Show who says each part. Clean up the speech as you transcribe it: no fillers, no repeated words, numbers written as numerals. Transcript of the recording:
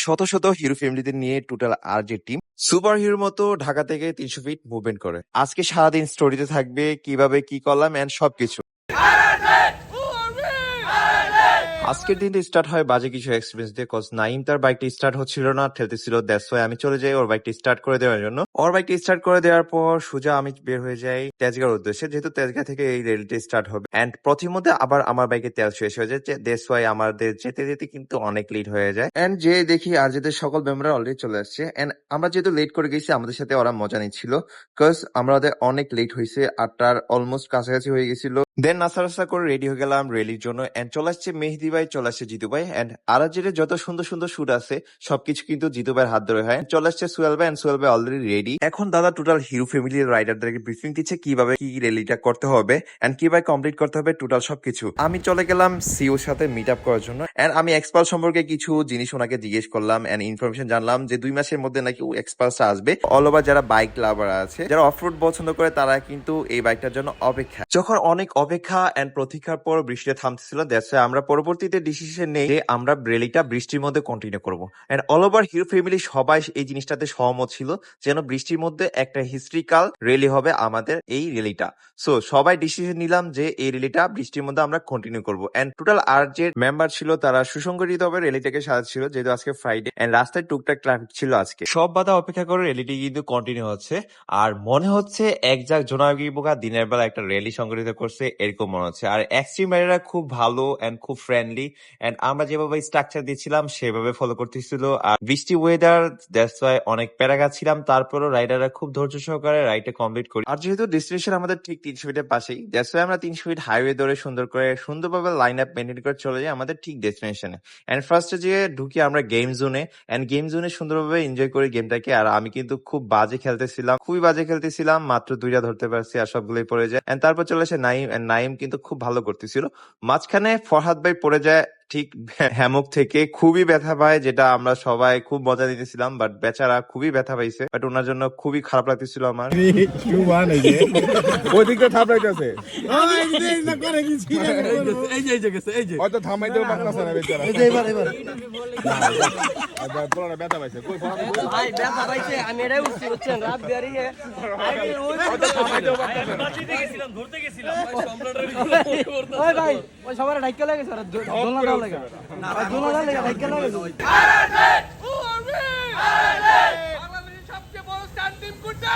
Speaker 1: শত শত হিরো ফ্যামিলিদের নিয়ে টোটাল আর যে টিম সুপার হিরোর মতো ঢাকা থেকে 300 ফিট মুভমেন্ট করে। আজকে সারাদিন স্টোরিতে থাকবে কিভাবে কি করলাম এন্ড সবকিছু। আজকের দিনটা স্টার্ট হয় বাজে কিছু এক্সপিরিয়েন্স দিয়ে। কজ নাইম তার বাইকটা স্টার্ট হচ্ছিল না, ঠেলতেছিল। দ্যাটস ওয়াই আমি চলে যাই ওর বাইকটা স্টার্ট করে দেওয়ার জন্য। ওর বাইকটা স্টার্ট করে দেওয়ার পর সোজা আমি বের হয়ে যাই তেজগাঁর উদ্দেশ্যে, যেহেতু তেজগাঁ থেকে এই রেলটা স্টার্ট হবে। এন্ড প্রথমে আবার আমার বাইকে তেল শেষ হয়ে যায়। দ্যাটস ওয়াই আমাদের যেতে যেতে কিন্তু অনেক লেট হয়ে যায়। এন্ড যে দেখি আর যেতে সকল মেম্বাররা অলরেডি চলে আসছে। এন্ড আমরা যেহেতু লেট করে গেছি, আমাদের সাথে ওরা মজা নিচ্ছিল। কজ আমাদের অনেক লেট হয়েছে, 8টার অলমোস্ট কাছাকাছি হয়ে গেছিল। দেন নাস্তা রাস্তা করে রেডি হয়ে গেলাম রেলির জন্য। এন্ড চলে আসছে মেহেদি ভাই, চলে আসছে জিতু ভাই। এন্ড আরাজের যত সুন্দর সুন্দর শুট আছে সবকিছু কিন্তু জিতু ভাইয়ের হাত ধরে হয়। চলে আসছে সোহেল ভাই, এন্ড সোহেল ভাই অলরেডি রেডি। এখন দাদা টোটাল হিরো ফ্যামিলির রাইডারদেরকে ব্রিফিং দিচ্ছে কিভাবে কি রেলিটা করতে হবে এন্ড কিভাবে কমপ্লিট করতে হবে টোটাল সবকিছু। আমি চলে গেলাম সিওর সাথে মিট আপ করার জন্য। এন্ড আমি এক্সপাল সম্পর্কে কিছু জিনিস ওনাকে জিজ্ঞেস করলাম এন্ড ইনফরমেশন জানলাম যে 2 মাসের মধ্যে নাকি এক্সপালসটা আসবে। অল ওভার যারা বাইক লাভার আছে, যারা অফরোড পছন্দ করে, তারা কিন্তু এই বাইকটার জন্য অপেক্ষা। যখন অনেক অপেক্ষা এন্ড প্রতীক্ষার পর বৃষ্টিতে থামতেছিল, দ্যাটস ওয়াই আমরা পরবর্তীতে ডিসিশন নেই যে আমরা রেলিটা বৃষ্টির মধ্যে কন্টিনিউ করবো। And all over hero family সবাই এই জিনিসটাতে সহমত ছিল যেন বৃষ্টির মধ্যে একটা হিস্ট্রিক্যাল রেলি হবে আমাদের এই রেলিটা। সো সবাই ডিসিশন নিলাম যে এই রেলিটা বৃষ্টির মধ্যে আমরা কন্টিনিউ করবো। এন্ড টোটাল আর যে মেম্বার ছিল তারা সুসংগঠিত ভাবে রেলিটাকে সাজাচ্ছিল, যেহেতু আজকে ফ্রাইডে এন্ড রাস্তায় টুকটাক ট্রাফিক ছিল আজকে। সব বাধা অপেক্ষা করে রেলিটি কিন্তু কন্টিনিউ হচ্ছে। আর মনে হচ্ছে একজাক জোনাগি বোকা দিনের বেলা একটা র্যালি সংগঠিত করছে এরকম মনে হচ্ছে। আর এক্সট্রিম রাইডাররা খুব ভালো এন্ড খুব ফ্রেন্ডলি। এন্ড আমরা যেভাবে স্ট্রাকচার দিচ্ছিলাম সেভাবে ফলো করতেছিল। আর বৃষ্টি ওয়েদার, দ্যাটস ওয়াই অনেক প্যারাগা ছিলাম, তারপরও রাইডাররা খুব ধৈর্য সহকারে রাইডটা কমপ্লিট করি। আর যেহেতু ডেস্টিনেশন আমাদের ঠিক 300 ফিটের পাশেই, দ্যাটস ওয়াই আমরা 300 ফিট হাইওয়ে ধরে সুন্দরভাবে লাইন আপ মেনটেন করে চলে যাই আমাদের ঠিক ডেস্টিনেশনে। এন্ড ফার্স্টে যে ঢুকি আমরা গেম জোনে। এন্ড গেম জোনে সুন্দরভাবে এনজয় করি গেমটাকে। আর আমি কিন্তু খুব বাজে খেলতেছিলাম, খুবই বাজে খেলতেছিলাম, মাত্র 2টা ধরতে পারছি আর সবগুলোই পড়ে যায়। এন্ড তারপর চলে আসে নাইম। এন্ড নাইম কিন্তু খুব ভালো করতেছিল। মাঝখানে ফরহাদ ভাই পড়ে যায় ঠিক হ্যামক থেকে, খুবই ব্যথা পায়, যেটা আমরা সবাই খুব মজা নিতেছিলাম। বাট বেচারা খুবই ব্যথা পাইছে, বাট ওনার জন্য খুবই খারাপ লাগতেছিল আমার।
Speaker 2: ওই দিকটা থাপ রাইতেছে হয়তো থামাইতেও পারতেছে না বেচারা। পুরোটা ব্যথা পাইছে কই
Speaker 3: ভাই ব্যথা পাইছে, আমি এটাই উঠছি বুঝছেন, রাত বেরিয়ে
Speaker 4: ধরতে গেছিলাম
Speaker 3: ওই ভাই ওই সবার ঢাইকা লাগে স্যার, দোলনা দাও লাগে না, দোলনা লাগে ঢাইকা লাগে।
Speaker 4: বাংলাদেশের সবচেয়ে বড় স্টান্ট টিম কোনটা?